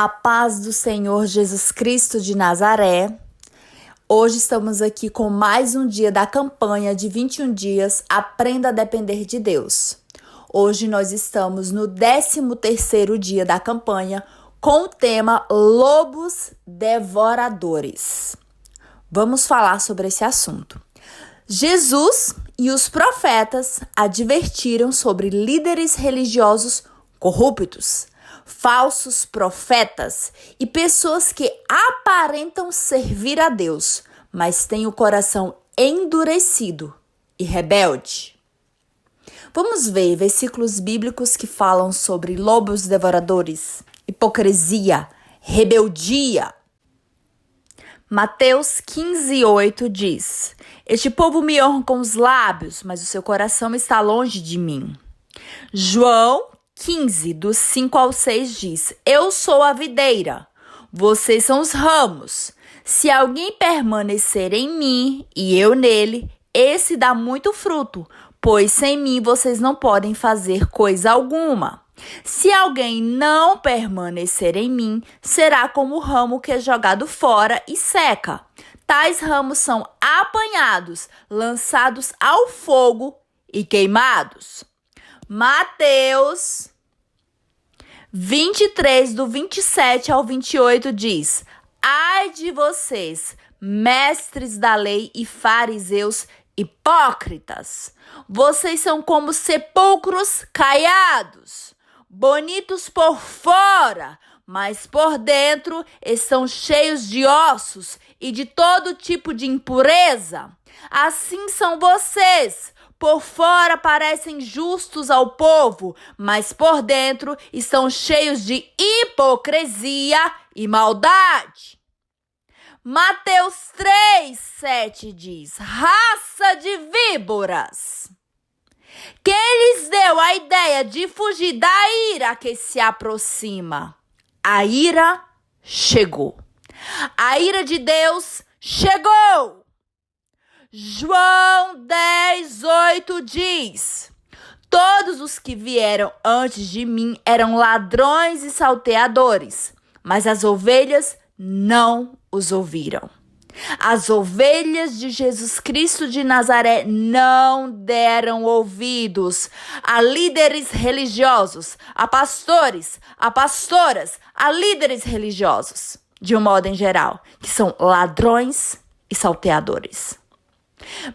A paz do Senhor Jesus Cristo de Nazaré. Hoje estamos aqui com mais um dia da campanha de 21 dias Aprenda a Depender de Deus. Hoje nós estamos no 13º dia da campanha com o tema Lobos Devoradores. Vamos falar sobre esse assunto. Jesus e os profetas advertiram sobre líderes religiosos corruptos, falsos profetas e pessoas que aparentam servir a Deus, mas têm o coração endurecido e rebelde. Vamos ver versículos bíblicos que falam sobre lobos devoradores, hipocrisia, rebeldia. Mateus 15:8 diz: Este povo me honra com os lábios, mas o seu coração está longe de mim. João 15, do 5 ao 6 diz: Eu sou a videira, vocês são os ramos. Se alguém permanecer em mim e eu nele, esse dá muito fruto, pois sem mim vocês não podem fazer coisa alguma. Se alguém não permanecer em mim, será como o ramo que é jogado fora e seca. Tais ramos são apanhados, lançados ao fogo e queimados. Mateus 23, do 27 ao 28 diz: Ai de vocês, mestres da lei e fariseus hipócritas! Vocês são como sepulcros caiados, bonitos por fora, mas por dentro estão cheios de ossos e de todo tipo de impureza. Assim são vocês. Por fora parecem justos ao povo, mas por dentro estão cheios de hipocrisia e maldade. Mateus 3:7 diz: Raça de víboras! Quem lhes deu a ideia de fugir da ira que se aproxima? A ira chegou. A ira de Deus chegou. João 10:8 diz: Todos os que vieram antes de mim eram ladrões e salteadores, mas as ovelhas não os ouviram. As ovelhas de Jesus Cristo de Nazaré não deram ouvidos a líderes religiosos, a pastores, a pastoras, a líderes religiosos, de um modo em geral, que são ladrões e salteadores.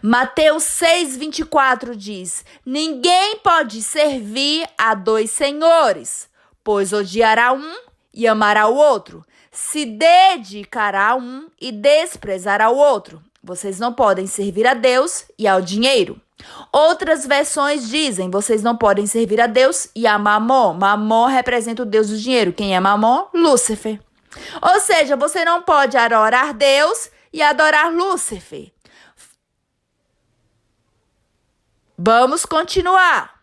Mateus 6:24 diz: Ninguém pode servir a dois senhores, pois odiará um e amará o outro, se dedicará a um e desprezará o outro. Vocês não podem servir a Deus e ao dinheiro. Outras versões dizem: vocês não podem servir a Deus e a Mamon. Mamon representa o Deus do dinheiro. Quem é Mamon? Lúcifer. Ou seja, você não pode adorar Deus e adorar Lúcifer. Vamos continuar.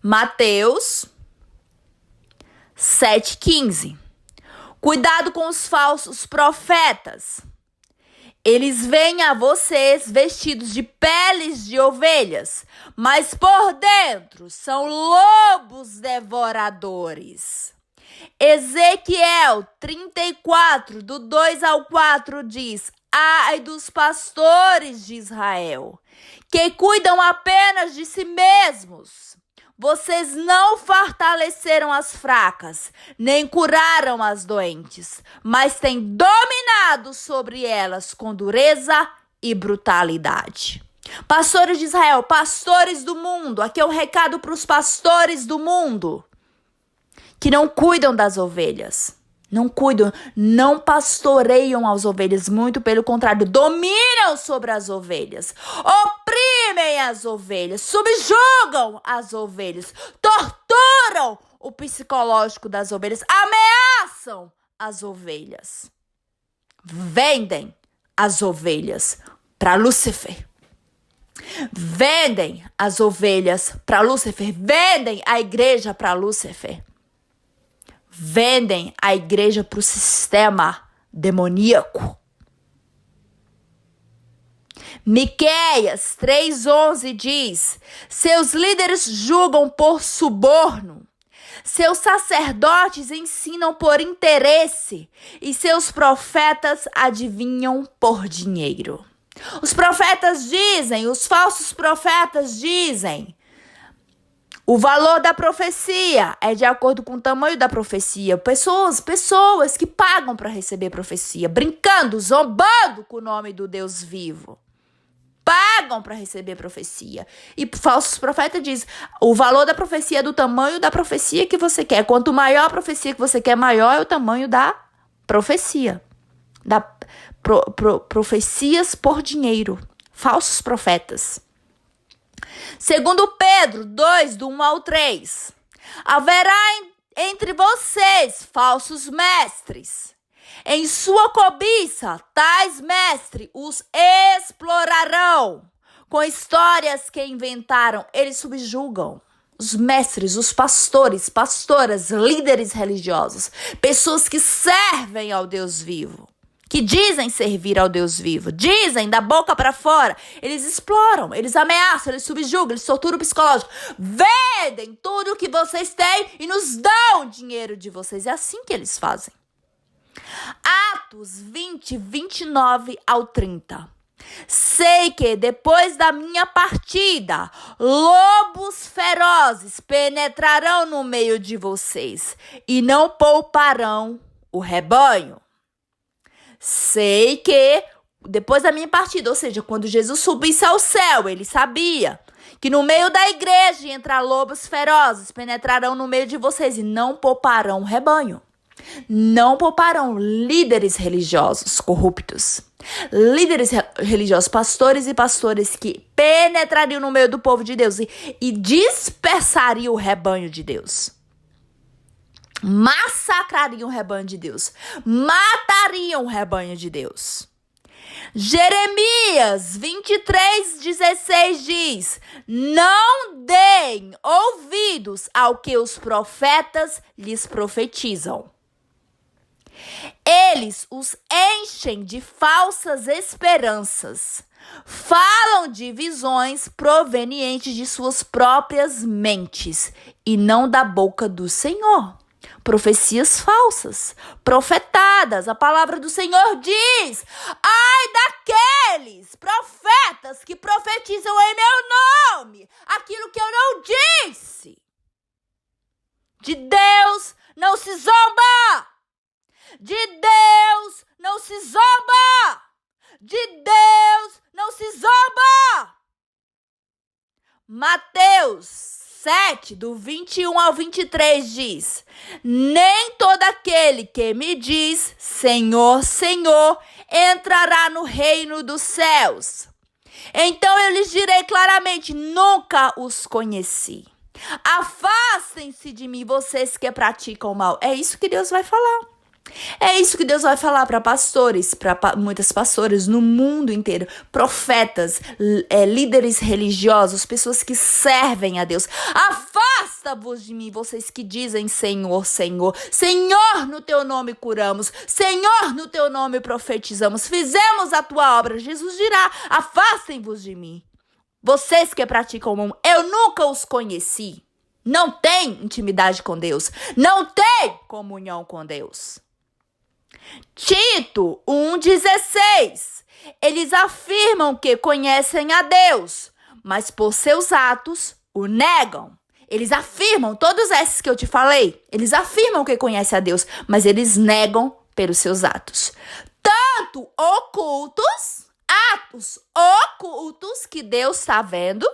Mateus 7:15. Cuidado com os falsos profetas. Eles vêm a vocês vestidos de peles de ovelhas, mas por dentro são lobos devoradores. Ezequiel 34, do 2 ao 4 diz: Ai dos pastores de Israel, que cuidam apenas de si mesmos. Vocês não fortaleceram as fracas, nem curaram as doentes, mas têm dominado sobre elas com dureza e brutalidade. Pastores de Israel, pastores do mundo, aqui é um recado para os pastores do mundo, que não cuidam das ovelhas. Não cuidam, não pastoreiam as ovelhas, muito pelo contrário, dominam sobre as ovelhas, oprimem as ovelhas, subjugam as ovelhas, torturam o psicológico das ovelhas, ameaçam as ovelhas, vendem as ovelhas para Lúcifer. Vendem as ovelhas para Lúcifer, vendem a igreja para Lúcifer. Vendem a igreja para o sistema demoníaco. Miqueias 3:11 diz: seus líderes julgam por suborno, seus sacerdotes ensinam por interesse e seus profetas adivinham por dinheiro. Os profetas dizem, os falsos profetas dizem, o valor da profecia é de acordo com o tamanho da profecia. Pessoas que pagam para receber profecia, brincando, zombando com o nome do Deus vivo. Pagam para receber profecia. E falsos profetas dizem, o valor da profecia é do tamanho da profecia que você quer. Quanto maior a profecia que você quer, maior é o tamanho da profecia. Profecias por dinheiro. Falsos profetas. Segundo Pedro 2, do 1 ao 3. Haverá entre vocês falsos mestres. Em sua cobiça, tais mestres os explorarão. Com histórias que inventaram, eles subjugam. Os mestres, os pastores, pastoras, líderes religiosos. Pessoas que servem ao Deus vivo. Que dizem servir ao Deus vivo, dizem da boca para fora, eles exploram, eles ameaçam, eles subjugam, eles torturam o psicológico, vendem tudo o que vocês têm e nos dão dinheiro de vocês. É assim que eles fazem. Atos 20, 29 ao 30. Sei que depois da minha partida, lobos ferozes penetrarão no meio de vocês e não pouparão o rebanho. Sei que depois da minha partida, ou seja, quando Jesus subisse ao céu, ele sabia que no meio da igreja ia entrar lobos ferozes, penetrarão no meio de vocês e não pouparão o rebanho. Não pouparão líderes religiosos corruptos. Líderes religiosos, pastores e pastoras que penetrariam no meio do povo de Deus e dispersariam o rebanho de Deus. Massacrariam o rebanho de Deus. Matariam o rebanho de Deus. Jeremias 23:16 diz: não deem ouvidos ao que os profetas lhes profetizam. Eles os enchem de falsas esperanças. Falam de visões provenientes de suas próprias mentes e não da boca do Senhor. Profecias falsas, profetadas. A palavra do Senhor diz: ai daqueles profetas que profetizam em meu nome aquilo que eu não disse. De Deus não se zomba. De Deus não se zomba. De Deus não se zomba. Mateus 7, do 21 ao 23 diz: nem todo aquele que me diz Senhor, Senhor, entrará no reino dos céus. Então eu lhes direi claramente, nunca os conheci. Afastem-se de mim, vocês que praticam o mal. É isso que Deus vai falar. É isso que Deus vai falar para pastores, para muitas pastoras no mundo inteiro, profetas, líderes religiosos, pessoas que servem a Deus. Afasta-vos de mim, vocês que dizem Senhor, Senhor. Senhor, no teu nome curamos. Senhor, no teu nome profetizamos. Fizemos a tua obra. Jesus dirá: afastem-vos de mim. Vocês que praticam o mal, eu nunca os conheci. Não tem intimidade com Deus. Não tem comunhão com Deus. Tito 1,16. Eles afirmam que conhecem a Deus, mas por seus atos o negam. Eles afirmam, todos esses que eu te falei, eles afirmam que conhecem a Deus, mas eles negam pelos seus atos. Tanto ocultos, atos ocultos que Deus está vendo,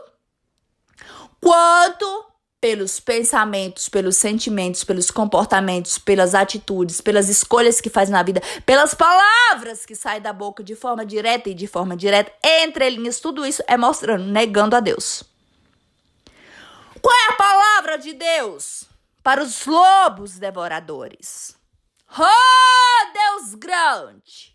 quanto pelos pensamentos, pelos sentimentos, pelos comportamentos, pelas atitudes, pelas escolhas que faz na vida, pelas palavras que saem da boca de forma direta e de forma direta, entre linhas, tudo isso é mostrando, negando a Deus. Qual é a palavra de Deus para os lobos devoradores? Oh, Deus grande!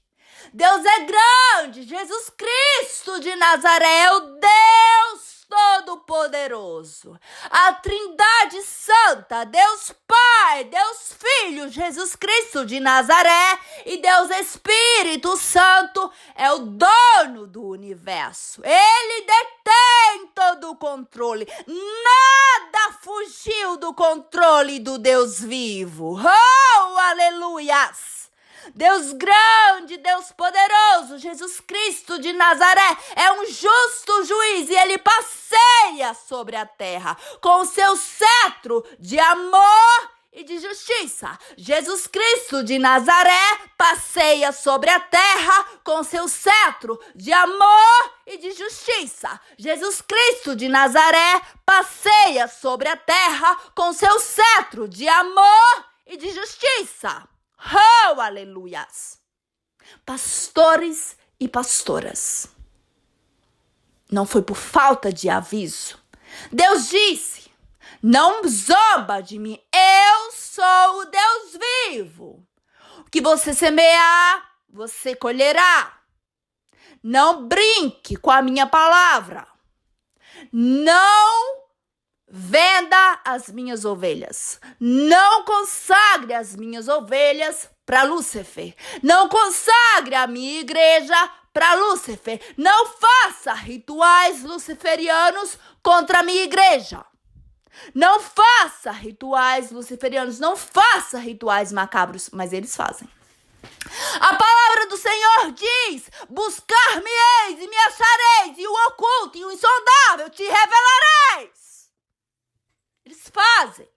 Deus é grande! Jesus Cristo de Nazaré é o Deus Todo-Poderoso, a Trindade Santa, Deus Pai, Deus Filho, Jesus Cristo de Nazaré e Deus Espírito Santo é o dono do universo. Ele detém todo o controle. Nada fugiu do controle do Deus vivo. Oh, aleluias! Deus grande, Deus poderoso, Jesus Cristo de Nazaré é um justo juiz e ele passeia sobre a terra com o seu cetro de amor e de justiça. Jesus Cristo de Nazaré passeia sobre a terra com seu cetro de amor e de justiça. Jesus Cristo de Nazaré passeia sobre a terra com seu cetro de amor e de justiça. Oh, aleluias! Pastores e pastoras, não foi por falta de aviso. Deus disse, não zomba de mim, eu sou o Deus vivo. O que você semear, você colherá. Não brinque com a minha palavra. Não venda as minhas ovelhas. Não consagre as minhas ovelhas para Lúcifer. Não consagre a minha igreja para Lúcifer. Não faça rituais luciferianos contra a minha igreja. Não faça rituais luciferianos. Não faça rituais macabros. Mas eles fazem. A palavra do Senhor diz, buscar-me-eis e me achareis, e o oculto e o insondável te revelareis. Eles fazem.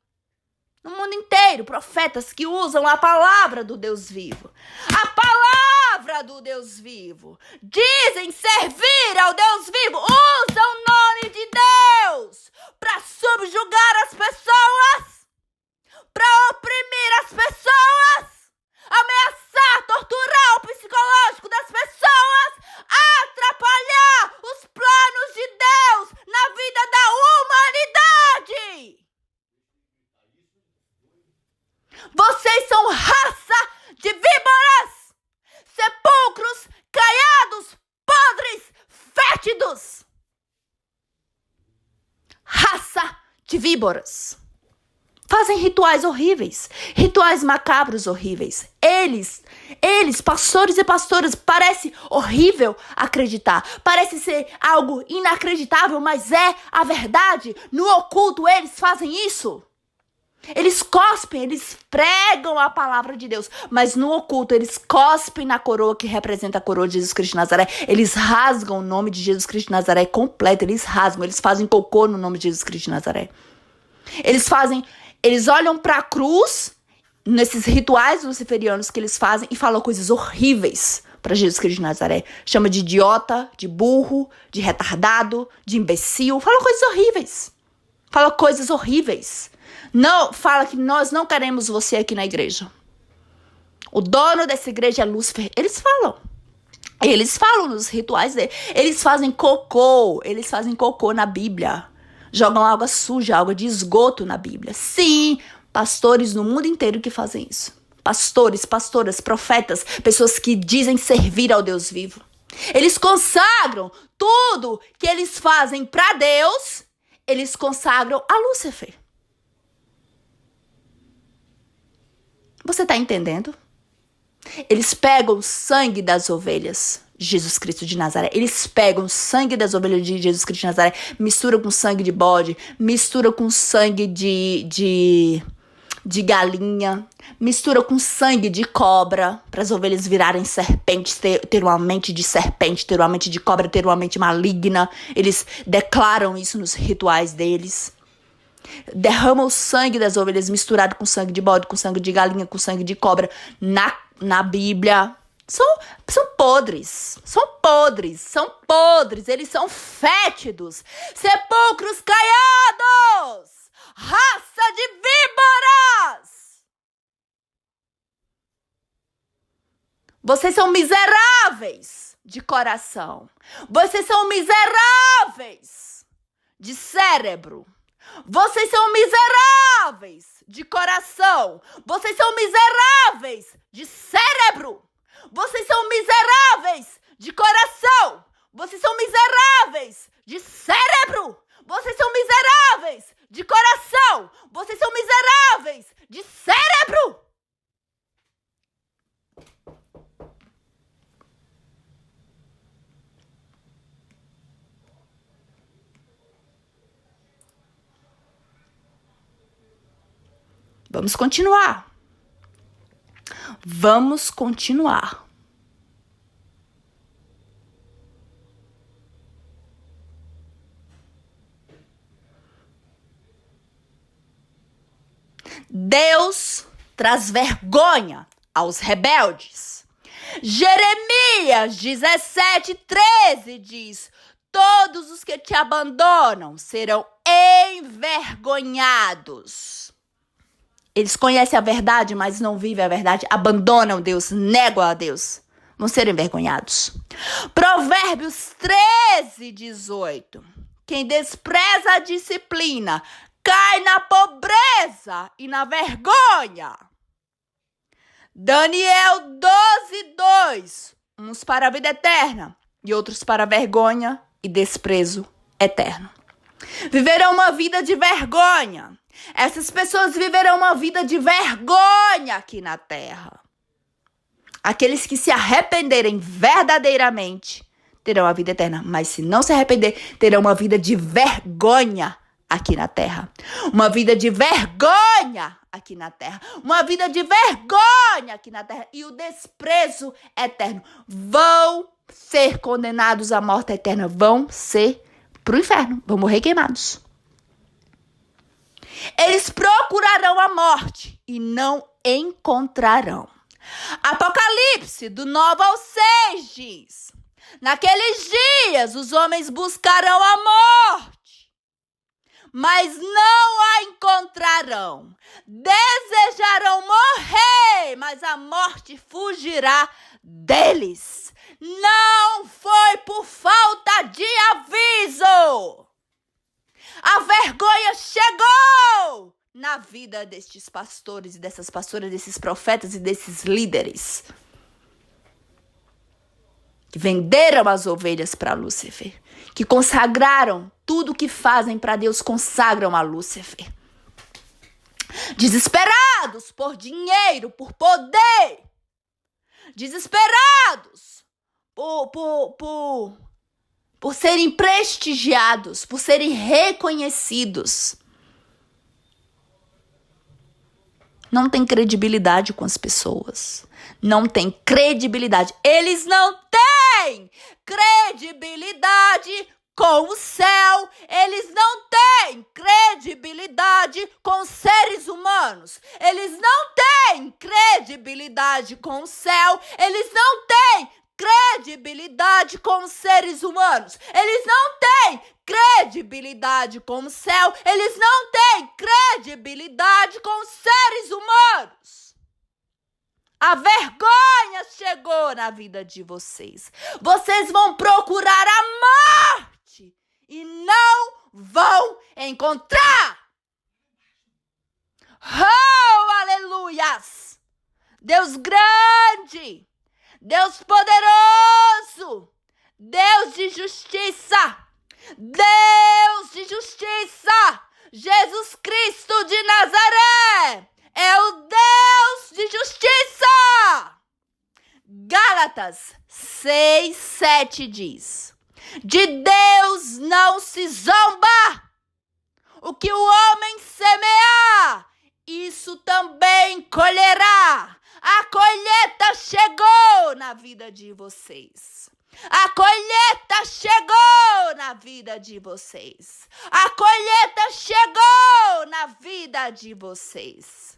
No mundo inteiro, profetas que usam a palavra do Deus vivo. A palavra do Deus vivo. Dizem servir ao Deus vivo. Usam o nome de Deus para subjugar as pessoas. Para oprimir as pessoas. Ameaçar, torturar o psicológico das pessoas. Atrapalhar os planos de Deus na vida da humanidade. Vocês são raça de víboras, sepulcros caiados, podres, fétidos. Raça de víboras. Fazem rituais horríveis, rituais macabros horríveis. Eles, pastores e pastoras, parece horrível acreditar. Parece ser algo inacreditável, mas é a verdade. No oculto eles fazem isso. Eles cospem, eles pregam a palavra de Deus, mas no oculto eles cospem na coroa que representa a coroa de Jesus Cristo de Nazaré. Eles rasgam o nome de Jesus Cristo de Nazaré completo, eles rasgam, eles fazem cocô no nome de Jesus Cristo de Nazaré. Eles olham para a cruz, nesses rituais luciferianos que eles fazem, e falam coisas horríveis para Jesus Cristo de Nazaré. Chama de idiota, de burro, de retardado, de imbecil. Fala coisas horríveis. Fala coisas horríveis. Não, fala que nós não queremos você aqui na igreja. O dono dessa igreja é Lúcifer. Eles falam nos rituais dele. Eles fazem cocô na Bíblia. Jogam água suja, água de esgoto na Bíblia. Sim, pastores no mundo inteiro que fazem isso. Pastores, pastoras, profetas, pessoas que dizem servir ao Deus vivo. Eles consagram tudo que eles fazem para Deus, eles consagram a Lúcifer. Você está entendendo? Eles pegam o sangue das ovelhas de Jesus Cristo de Nazaré. Eles pegam o sangue das ovelhas de Jesus Cristo de Nazaré, misturam com sangue de bode, misturam com sangue de galinha, mistura com sangue de cobra, para as ovelhas virarem serpentes, ter uma mente de serpente, ter uma mente de cobra, ter uma mente maligna. Eles declaram isso nos rituais deles. Derramam o sangue das ovelhas misturado com sangue de bode, com sangue de galinha, com sangue de cobra na Bíblia. São podres, eles são fétidos, sepulcros caiados, raça de víboras. Vocês são miseráveis de coração, vocês são miseráveis de cérebro. Vocês são miseráveis de coração. Vocês são miseráveis de cérebro. Vocês são miseráveis de coração. Vocês são miseráveis de cérebro. Vamos continuar. Vamos continuar. Deus traz vergonha aos rebeldes. Jeremias 17:13 diz: todos os que te abandonam serão envergonhados. Eles conhecem a verdade, mas não vivem a verdade, abandonam Deus, negam a Deus, vão ser envergonhados. Provérbios 13:18. Quem despreza a disciplina cai na pobreza e na vergonha. Daniel 12:2. Uns para a vida eterna e outros para a vergonha e desprezo eterno. Viverão uma vida de vergonha. Essas pessoas viverão uma vida de vergonha aqui na terra. Aqueles que se arrependerem verdadeiramente terão a vida eterna, mas se não se arrepender, terão uma vida de vergonha aqui na terra. Uma vida de vergonha aqui na terra. Uma vida de vergonha aqui na terra. E o desprezo eterno. Vão ser condenados à morte eterna. Vão ser para o inferno. Vão morrer queimados. Eles procurarão a morte e não encontrarão. Apocalipse, do 9 ao 6 diz: naqueles dias os homens buscarão a morte, mas não a encontrarão. Desejarão morrer, mas a morte fugirá deles. Não foi por falta de aviso. A vergonha chegou na vida destes pastores e dessas pastoras, desses profetas e desses líderes que venderam as ovelhas para Lúcifer, que consagraram tudo que fazem para Deus, consagram a Lúcifer. Desesperados por dinheiro, por poder, desesperados por serem prestigiados, por serem reconhecidos. Não tem credibilidade com as pessoas. Não tem credibilidade. Eles não têm credibilidade com o céu. Eles não têm credibilidade com os seres humanos. Eles não têm credibilidade com o céu. Eles não têm credibilidade com os seres humanos. Eles não têm credibilidade com o céu. Eles não têm credibilidade com os seres humanos. A vergonha chegou na vida de vocês. Vocês vão procurar a morte e não vão encontrar. Oh, aleluias! Deus grande, Deus poderoso, Deus de justiça, Deus de justiça, Jesus Cristo de Nazaré é o Deus de justiça. Gálatas 6:7 diz: de Deus não se zomba. O que o homem semear, isso também colherá. A colheita chegou na vida de vocês. A colheita chegou na vida de vocês. A colheita chegou na vida de vocês.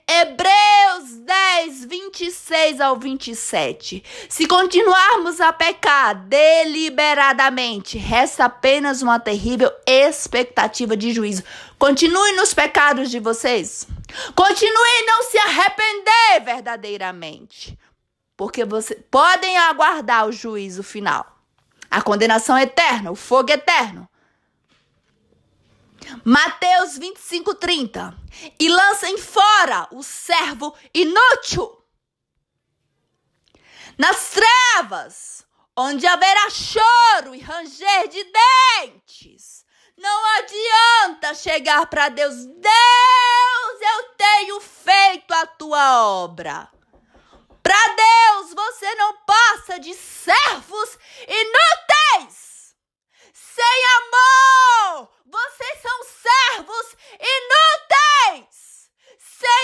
Hebreus 10:26 ao 27. Se continuarmos a pecar deliberadamente, resta apenas uma terrível expectativa de juízo. Continue nos pecados de vocês. Continue e não se arrepender verdadeiramente. Porque vocês podem aguardar o juízo final. A condenação eterna, o fogo eterno. Mateus 25:30. E lancem fora o servo inútil. Nas trevas, onde haverá choro e ranger de dentes. Não adianta chegar para Deus. Deus, eu tenho feito a tua obra. Para Deus, você não passa de servos inúteis. Sem amor, vocês são servos inúteis. Sem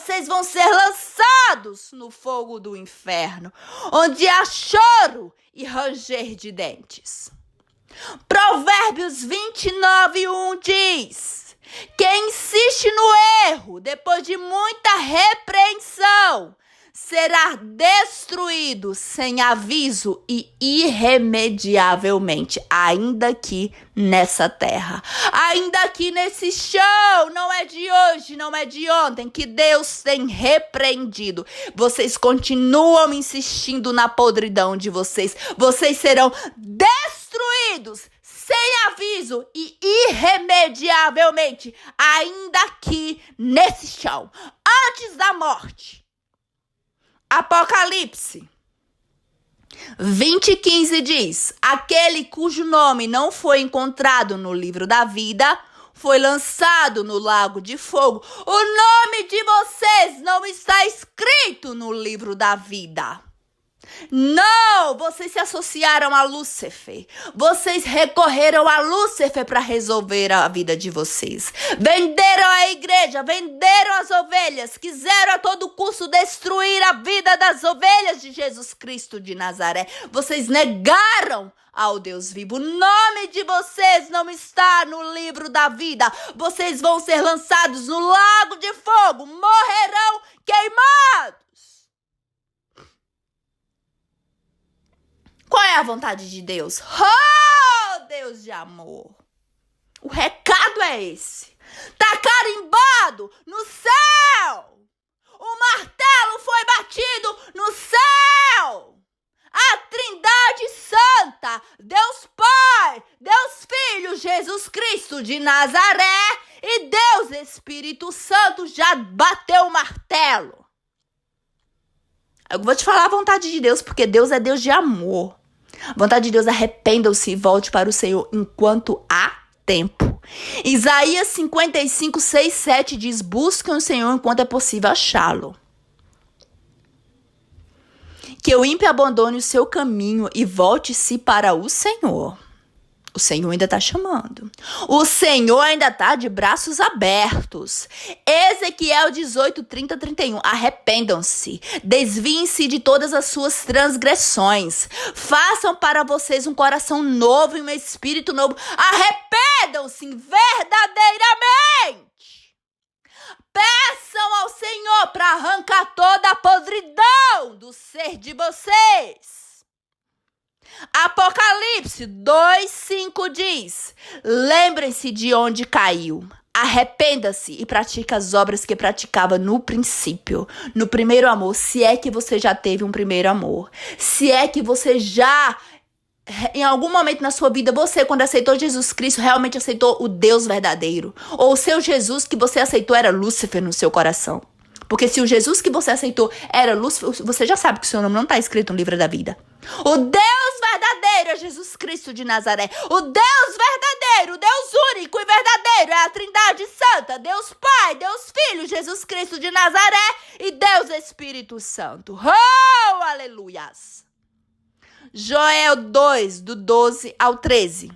vocês vão ser lançados no fogo do inferno, onde há choro e ranger de dentes. Provérbios 29:1 diz: quem insiste no erro, depois de muita repreensão, será destruído sem aviso e irremediavelmente, ainda aqui nessa terra, ainda aqui nesse chão. Não é de hoje, não é de ontem que Deus tem repreendido. Vocês continuam insistindo na podridão de vocês. Vocês serão destruídos sem aviso e irremediavelmente, ainda aqui nesse chão, antes da morte. Apocalipse 20:15 diz: aquele cujo nome não foi encontrado no livro da vida foi lançado no lago de fogo. O nome de vocês não está escrito no livro da vida. Não, vocês se associaram a Lúcifer. Vocês recorreram a Lúcifer para resolver a vida de vocês. Venderam a igreja, venderam as ovelhas, quiseram a todo custo destruir a vida das ovelhas de Jesus Cristo de Nazaré. Vocês negaram ao Deus vivo. O nome de vocês não está no livro da vida. Vocês vão ser lançados no lago de fogo, morrerão queimados. Qual é a vontade de Deus? Oh, Deus de amor. O recado é esse. Tá carimbado no céu. O martelo foi batido no céu. A Trindade Santa, Deus Pai, Deus Filho, Jesus Cristo de Nazaré e Deus Espírito Santo já bateu o martelo. Eu vou te falar a vontade de Deus, porque Deus é Deus de amor. A vontade de Deus, arrependam-se e volte para o Senhor enquanto há tempo. Isaías 55:6-7 diz: busquem o Senhor enquanto é possível achá-lo. Que o ímpio abandone o seu caminho e volte-se para o Senhor. O Senhor ainda está chamando. O Senhor ainda está de braços abertos. Ezequiel 18:30-31. Arrependam-se. Desviem-se de todas as suas transgressões. Façam para vocês um coração novo e um espírito novo. Arrependam-se verdadeiramente. Peçam ao Senhor para arrancar toda a podridão do ser de vocês. Apocalipse 2:5 diz: lembrem-se de onde caiu. Arrependa-se e pratique as obras que praticava no princípio, no primeiro amor, se é que você já teve um primeiro amor. Se é que você já, em algum momento na sua vida, você, quando aceitou Jesus Cristo, realmente aceitou o Deus verdadeiro. Ou o seu Jesus que você aceitou era Lúcifer no seu coração. Porque se o Jesus que você aceitou era Lúcifer, você já sabe que o seu nome não está escrito no livro da vida. O Deus verdadeiro é Jesus Cristo de Nazaré. O Deus verdadeiro, o Deus único e verdadeiro é a Trindade Santa. Deus Pai, Deus Filho, Jesus Cristo de Nazaré e Deus Espírito Santo. Oh, aleluias! Joel 2:12-13.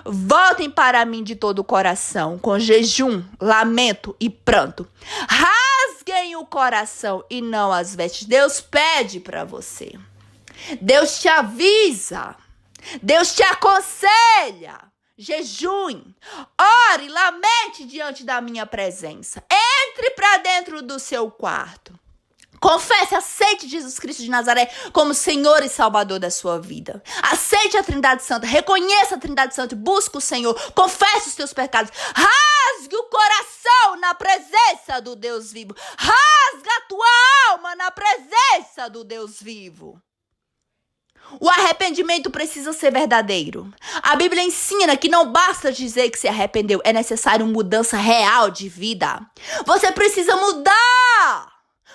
Voltem para mim de todo o coração, com jejum, lamento e pranto. Rasguem o coração e não as vestes. Deus pede para você. Deus te avisa. Deus te aconselha. Jejue, ore, lamente diante da minha presença. Entre para dentro do seu quarto. Confesse, aceite Jesus Cristo de Nazaré como Senhor e Salvador da sua vida. Aceite a Trindade Santa, reconheça a Trindade Santa, busque o Senhor, confesse os seus pecados. Rasgue o coração na presença do Deus vivo. Rasga a tua alma na presença do Deus vivo. O arrependimento precisa ser verdadeiro. A Bíblia ensina que não basta dizer que se arrependeu, é necessário mudança real de vida. Você precisa mudar.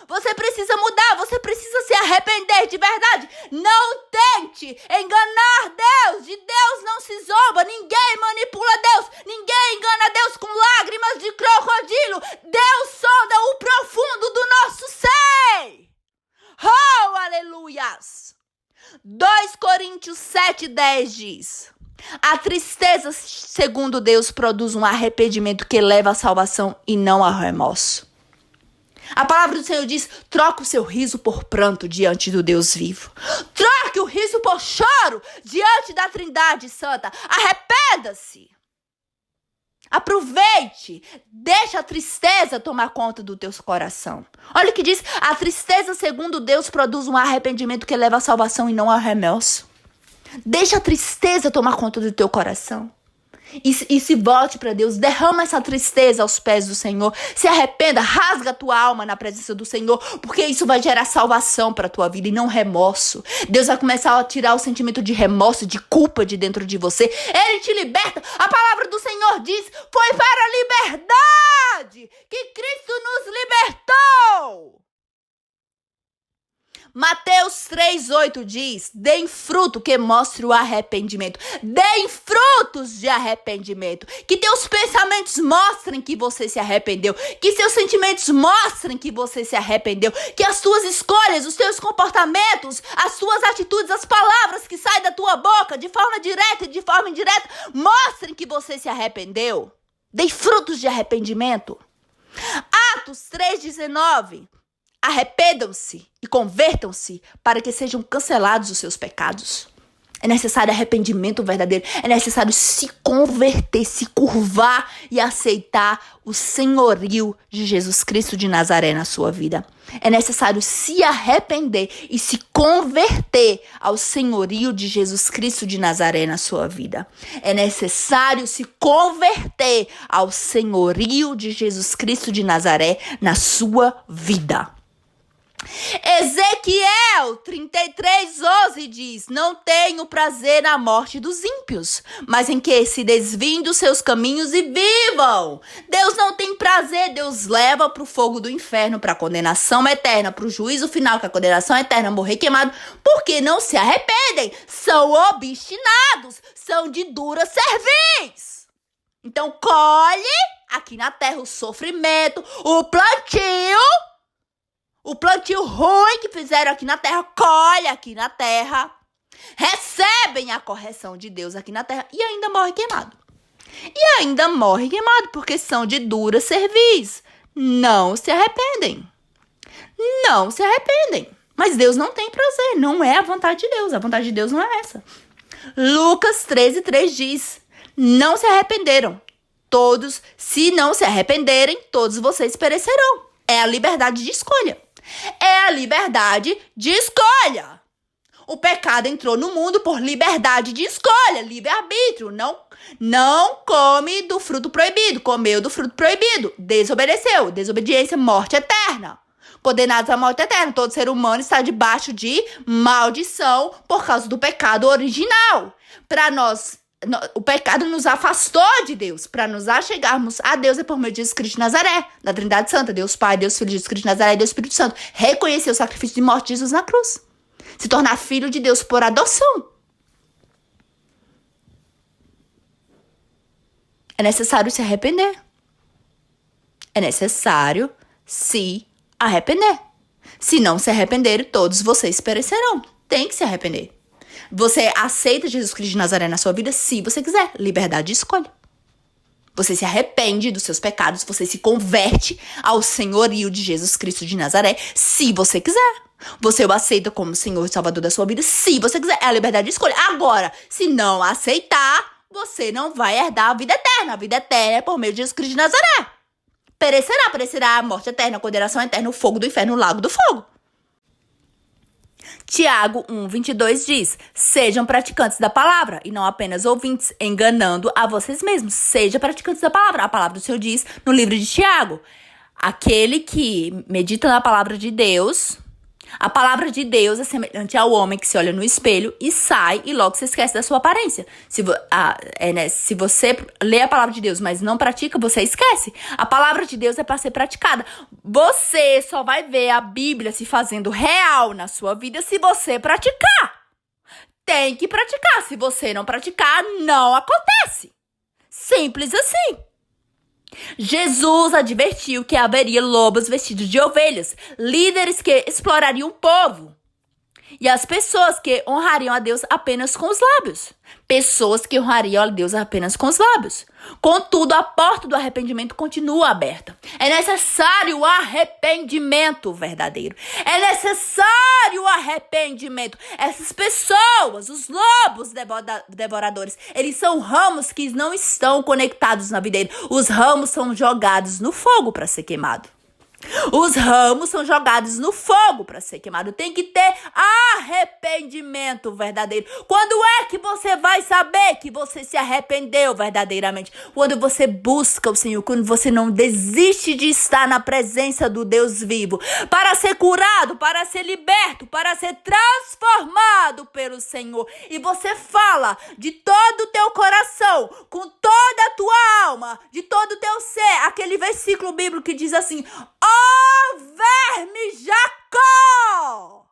Você precisa mudar, você precisa se arrepender de verdade. Não tente enganar Deus. De Deus não se zomba. Ninguém manipula Deus. Ninguém engana Deus com lágrimas de crocodilo. Deus sonda o profundo do nosso ser. Oh, aleluias! 2 Coríntios 7:10 diz: a tristeza, segundo Deus, produz um arrependimento que leva à salvação e não ao remorso. A palavra do Senhor diz: troque o seu riso por pranto diante do Deus vivo. Troque o riso por choro diante da Trindade Santa. Arrependa-se. Aproveite. Deixa a tristeza tomar conta do teu coração. Olha o que diz: a tristeza, segundo Deus, produz um arrependimento que leva à salvação e não ao remorso. Deixa a tristeza tomar conta do teu coração. E se volte para Deus, derrama essa tristeza aos pés do Senhor, se arrependa, rasga a tua alma na presença do Senhor, porque isso vai gerar salvação para a tua vida e não remorso. Deus vai começar a tirar o sentimento de remorso, de culpa de dentro de você. Ele te liberta. A palavra do Senhor diz: foi para a liberdade que Cristo nos libertou. Mateus 3,8 diz: deem fruto que mostre o arrependimento. Deem frutos de arrependimento. Que teus pensamentos mostrem que você se arrependeu. Que seus sentimentos mostrem que você se arrependeu. Que as tuas escolhas, os teus comportamentos, as tuas atitudes, as palavras que saem da tua boca, de forma direta e de forma indireta, mostrem que você se arrependeu. Deem frutos de arrependimento. Atos 3,19. Arrependam-se e convertam-se para que sejam cancelados os seus pecados. É necessário arrependimento verdadeiro. É necessário se converter, se curvar e aceitar o senhorio de Jesus Cristo de Nazaré na sua vida. É necessário se arrepender e se converter ao senhorio de Jesus Cristo de Nazaré na sua vida. É necessário se converter ao senhorio de Jesus Cristo de Nazaré na sua vida. Ezequiel 33:11 diz: não tenho prazer na morte dos ímpios, mas em que se desviem dos seus caminhos e vivam. Deus não tem prazer. Deus leva para o fogo do inferno, para a condenação eterna, para o juízo final, que é a condenação eterna, morrer queimado, porque não se arrependem, são obstinados, são de dura cerviz. Então colhe aqui na terra o sofrimento, o plantio ruim que fizeram aqui na terra, colhe aqui na terra, recebem a correção de Deus aqui na terra e ainda morre queimado. E ainda morre queimado porque são de dura cerviz. Não se arrependem. Não se arrependem. Mas Deus não tem prazer, não é a vontade de Deus. A vontade de Deus não é essa. Lucas 13:3 diz: não se arrependeram. Todos, se não se arrependerem, todos vocês perecerão. É a liberdade de escolha. É a liberdade de escolha. O pecado entrou no mundo por liberdade de escolha, livre-arbítrio. Não come do fruto proibido. Comeu do fruto proibido. Desobedeceu. Desobediência, morte eterna. Condenados à morte eterna. Todo ser humano está debaixo de maldição por causa do pecado original. Para nós, o pecado nos afastou de Deus. Para nos achegarmos a Deus é por meio de Jesus Cristo de Nazaré, da Trindade Santa, Deus Pai, Deus Filho, Jesus Cristo de Nazaré e Deus Espírito Santo. Reconhecer o sacrifício de morte de Jesus na cruz. Se tornar filho de Deus por adoção. É necessário se arrepender. É necessário se arrepender. Se não se arrepender, todos vocês perecerão. Tem que se arrepender. Você aceita Jesus Cristo de Nazaré na sua vida se você quiser. Liberdade de escolha. Você se arrepende dos seus pecados. Você se converte ao senhorio de Jesus Cristo de Nazaré se você quiser. Você o aceita como Senhor e Salvador da sua vida se você quiser. É a liberdade de escolha. Agora, se não aceitar, você não vai herdar a vida eterna. A vida eterna é por meio de Jesus Cristo de Nazaré. Perecerá a morte eterna, a condenação eterna, o fogo do inferno, o lago do fogo. Tiago 1:22 diz: sejam praticantes da palavra e não apenas ouvintes, enganando a vocês mesmos. Seja praticantes da palavra. A palavra do Senhor diz no livro de Tiago: aquele que medita na palavra de Deus. A palavra de Deus é semelhante ao homem que se olha no espelho e sai e logo se esquece da sua aparência. Se você lê a palavra de Deus, mas não pratica, você esquece. A palavra de Deus é para ser praticada. Você só vai ver a Bíblia se fazendo real na sua vida se você praticar. Tem que praticar. Se você não praticar, não acontece. Simples assim. Jesus advertiu que haveria lobos vestidos de ovelhas, líderes que explorariam o povo. E as pessoas que honrariam a Deus apenas com os lábios. Pessoas que honrariam a Deus apenas com os lábios. Contudo, a porta do arrependimento continua aberta. É necessário o arrependimento verdadeiro. É necessário o arrependimento. Essas pessoas, os lobos devoradores, eles são ramos que não estão conectados na videira. Os ramos são jogados no fogo para ser queimado. Os ramos são jogados no fogo para ser queimado. Tem que ter arrependimento verdadeiro. Quando é que você vai saber que você se arrependeu verdadeiramente? Quando você busca o Senhor, quando você não desiste de estar na presença do Deus vivo, para ser curado, para ser liberto, para ser transformado pelo Senhor. E você fala de todo o teu coração, com toda a tua alma, de todo o teu ser, aquele versículo bíblico que diz assim: ó verme Jacó!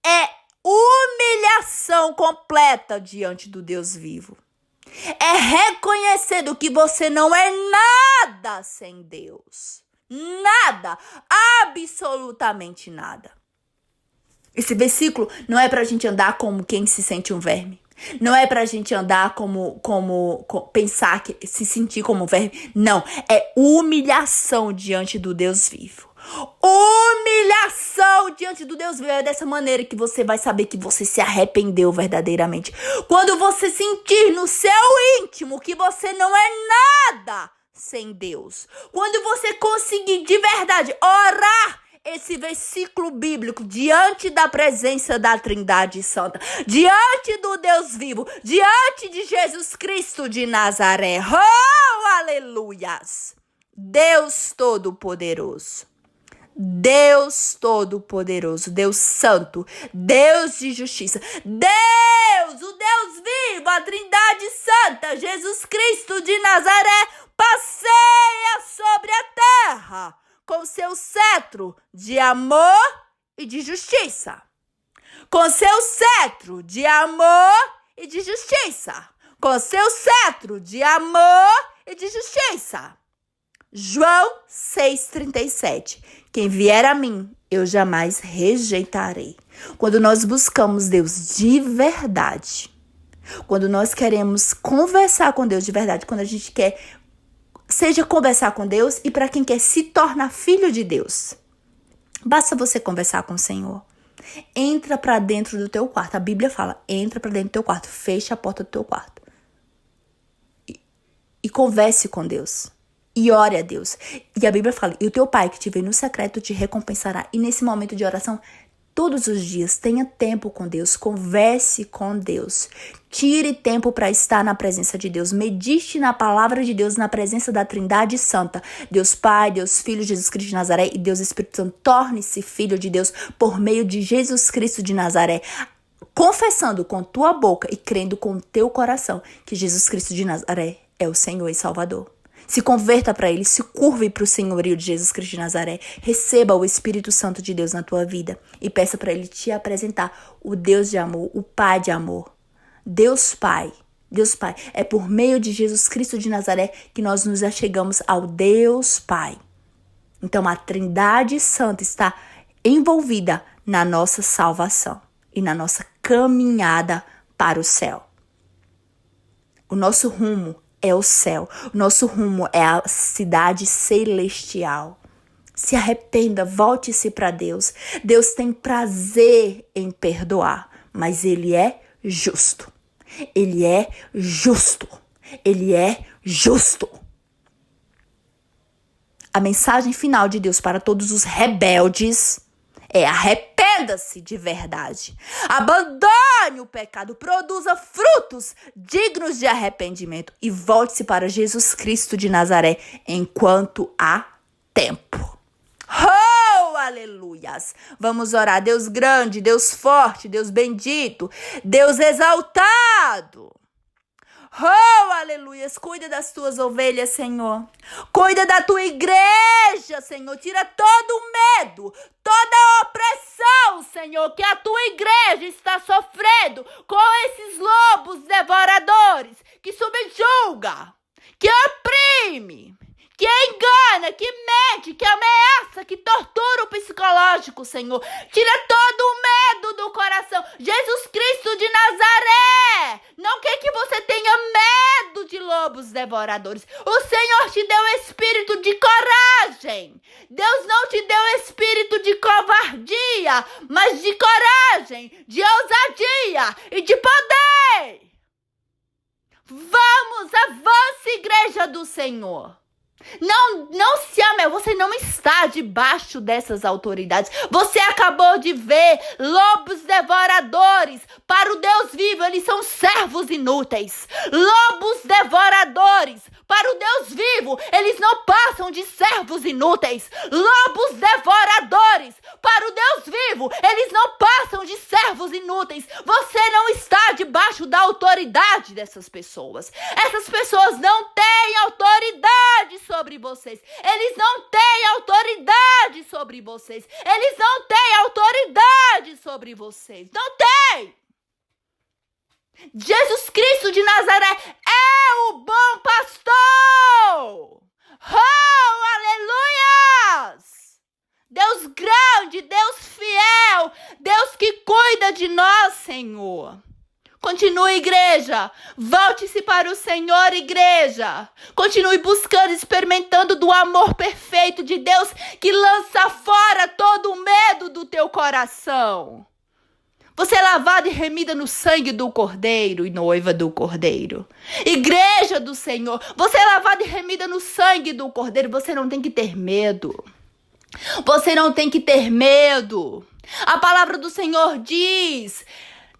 É humilhação completa diante do Deus vivo. É reconhecendo que você não é nada sem Deus. Nada. Absolutamente nada. Esse versículo não é pra gente andar como quem se sente um verme. Não é pra gente andar pensar, se sentir como verme. Não, é humilhação diante do Deus vivo. Humilhação diante do Deus vivo. É dessa maneira que você vai saber que você se arrependeu verdadeiramente. Quando você sentir no seu íntimo que você não é nada sem Deus. Quando você conseguir de verdade orar esse versículo bíblico diante da presença da Trindade Santa, diante do Deus vivo, diante de Jesus Cristo de Nazaré. Oh, aleluias! Deus Todo-Poderoso. Deus Todo-Poderoso, Deus Santo, Deus de justiça, Deus, o Deus vivo, a Trindade Santa, Jesus Cristo de Nazaré, passeia sobre a terra com seu cetro de amor e de justiça. Com seu cetro de amor e de justiça. Com seu cetro de amor e de justiça. João 6,37. Quem vier a mim, eu jamais rejeitarei. Quando nós buscamos Deus de verdade, quando nós queremos conversar com Deus de verdade, quando a gente quer, seja conversar com Deus e para quem quer se tornar filho de Deus, basta você conversar com o Senhor. Entra para dentro do teu quarto. A Bíblia fala, entra para dentro do teu quarto, fecha a porta do teu quarto e converse com Deus. E ore a Deus. E a Bíblia fala, e o teu pai que te vê no secreto te recompensará. E nesse momento de oração, todos os dias, tenha tempo com Deus. Converse com Deus. Tire tempo para estar na presença de Deus. Medite na palavra de Deus, na presença da Trindade Santa. Deus Pai, Deus Filho, Jesus Cristo de Nazaré e Deus Espírito Santo. Torne-se filho de Deus por meio de Jesus Cristo de Nazaré. Confessando com tua boca e crendo com teu coração que Jesus Cristo de Nazaré é o Senhor e Salvador. Se converta para Ele, se curve para o senhorio de Jesus Cristo de Nazaré. Receba o Espírito Santo de Deus na tua vida e peça para Ele te apresentar o Deus de amor, o Pai de amor. Deus Pai. Deus Pai. É por meio de Jesus Cristo de Nazaré que nós nos achegamos ao Deus Pai. Então a Trindade Santa está envolvida na nossa salvação e na nossa caminhada para o céu. O nosso rumo é o céu. O nosso rumo é a cidade celestial. Se arrependa, volte-se para Deus. Deus tem prazer em perdoar, mas Ele é justo. Ele é justo. Ele é justo. A mensagem final de Deus para todos os rebeldes é: arrependa-se de verdade. Abandone o pecado, produza frutos dignos de arrependimento e volte-se para Jesus Cristo de Nazaré enquanto há tempo. Oh, aleluias! Vamos orar. Deus grande, Deus forte, Deus bendito, Deus exaltado. Oh, aleluias, cuida das tuas ovelhas, Senhor. Cuida da tua igreja, Senhor. Tira todo o medo, toda a opressão, Senhor, que a tua igreja está sofrendo com esses lobos devoradores que subjuga, que oprime, que engana, que mente, que ameaça, que tortura o psicológico, Senhor. Tira todo lobos devoradores. O Senhor te deu espírito de coragem. Deus não te deu espírito de covardia, mas de coragem, de ousadia e de poder. Vamos, avance, igreja do Senhor. Não se ame, você não está debaixo dessas autoridades. Você acabou de ver lobos devoradores. Para o Deus vivo, eles são servos inúteis. Lobos devoradores. Para o Deus vivo, eles não passam de servos inúteis. Lobos devoradores. Para o Deus vivo, eles não passam de servos inúteis. Você não está debaixo da autoridade dessas pessoas. Essas pessoas não têm autoridade sobre vocês. Eles não têm autoridade sobre vocês. Eles não têm autoridade sobre vocês. Não tem. Jesus Cristo de Nazaré é o bom pastor. Oh, aleluias! Deus grande, Deus fiel, Deus que cuida de nós, Senhor. Continue, igreja. Volte-se para o Senhor, igreja. Continue buscando, experimentando do amor perfeito de Deus que lança fora todo o medo do teu coração. Você é lavada e remida no sangue do Cordeiro e noiva do Cordeiro. Igreja do Senhor, você é lavada e remida no sangue do Cordeiro. Você não tem que ter medo. Você não tem que ter medo. A palavra do Senhor diz: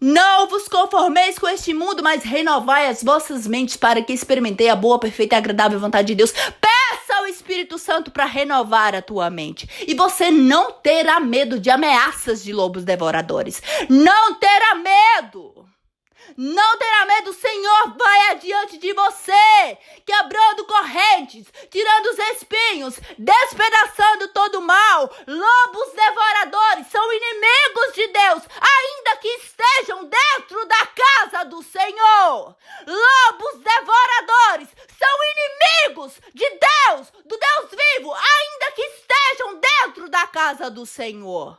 não vos conformeis com este mundo, mas renovai as vossas mentes para que experimentei a boa, perfeita e agradável vontade de Deus. Peça ao Espírito Santo para renovar a tua mente. E você não terá medo de ameaças de lobos devoradores. Não terá medo. Não terá medo, o Senhor vai adiante de você, quebrando correntes, tirando os espinhos, despedaçando todo o mal. Lobos devoradores são inimigos de Deus, ainda que estejam dentro da casa do Senhor. Lobos devoradores são inimigos de Deus, do Deus vivo, ainda que estejam dentro da casa do Senhor.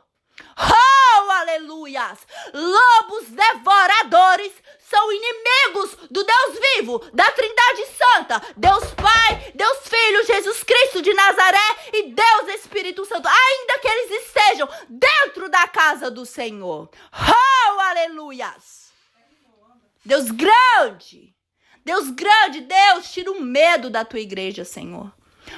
Oh, aleluias! Lobos devoradores são inimigos do Deus vivo, da Trindade Santa, Deus Pai, Deus Filho, Jesus Cristo de Nazaré e Deus Espírito Santo, ainda que eles estejam dentro da casa do Senhor. Oh, aleluias! Deus grande, Deus tira o medo da tua igreja, Senhor.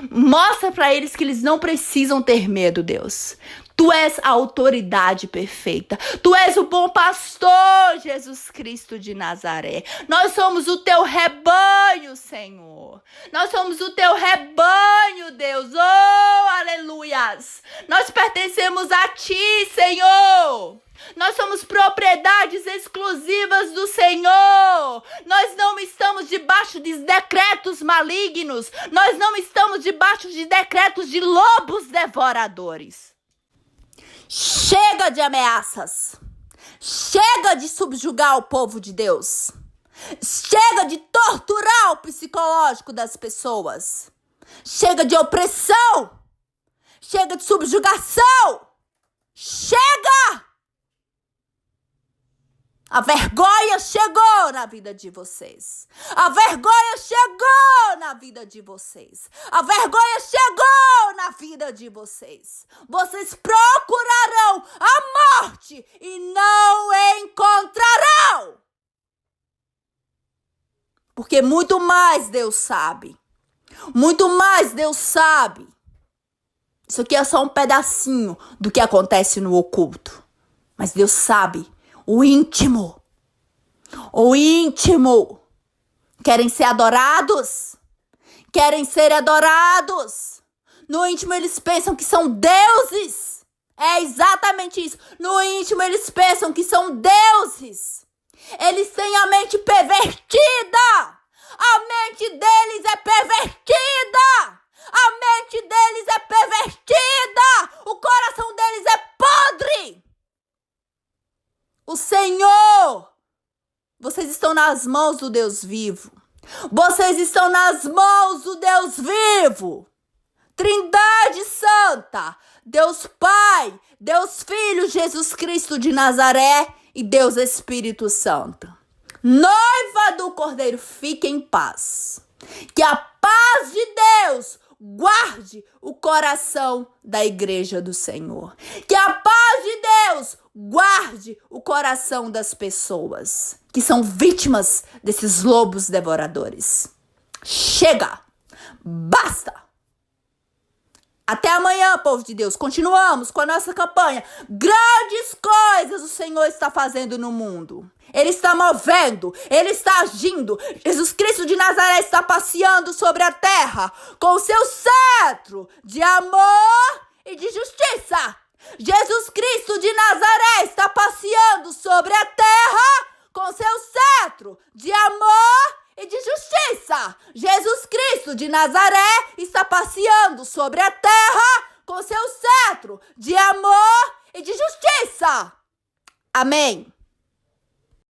Mostra para eles que eles não precisam ter medo, Deus. Tu és a autoridade perfeita. Tu és o bom pastor, Jesus Cristo de Nazaré. Nós somos o teu rebanho, Senhor. Nós somos o teu rebanho, Deus. Oh, aleluias. Nós pertencemos a ti, Senhor. Nós somos propriedades exclusivas do Senhor. Nós não estamos debaixo de decretos malignos. Nós não estamos debaixo de decretos de lobos devoradores. Chega de ameaças. Chega de subjugar o povo de Deus. Chega de torturar o psicológico das pessoas. Chega de opressão. Chega de subjugação. Chega! A vergonha chegou na vida de vocês. A vergonha chegou na vida de vocês. A vergonha chegou na vida de vocês. Vocês procurarão a morte e não encontrarão. Porque muito mais Deus sabe. Muito mais Deus sabe. Isso aqui é só um pedacinho do que acontece no oculto. Mas Deus sabe. O íntimo. O íntimo. Querem ser adorados? Querem ser adorados? No íntimo eles pensam que são deuses. É exatamente isso. No íntimo eles pensam que são deuses. Eles têm a mente pervertida. A mente deles é pervertida. A mente deles é pervertida. O coração deles é podre. O Senhor, vocês estão nas mãos do Deus vivo. Vocês estão nas mãos do Deus vivo. Trindade Santa, Deus Pai, Deus Filho, Jesus Cristo de Nazaré e Deus Espírito Santo. Noiva do Cordeiro, fique em paz. Que a paz de Deus guarde o coração da igreja do Senhor. Que a paz de Deus guarde o coração das pessoas que são vítimas desses lobos devoradores. Chega! Basta! Até amanhã, povo de Deus. Continuamos com a nossa campanha. Grandes coisas o Senhor está fazendo no mundo. Ele está movendo, Ele está agindo. Jesus Cristo de Nazaré está passeando sobre a terra com o seu cetro de amor e de justiça. Jesus Cristo de Nazaré está passeando sobre a terra com seu cetro de amor e de justiça. Jesus Cristo de Nazaré está passeando sobre a terra com seu cetro de amor e de justiça. Amém.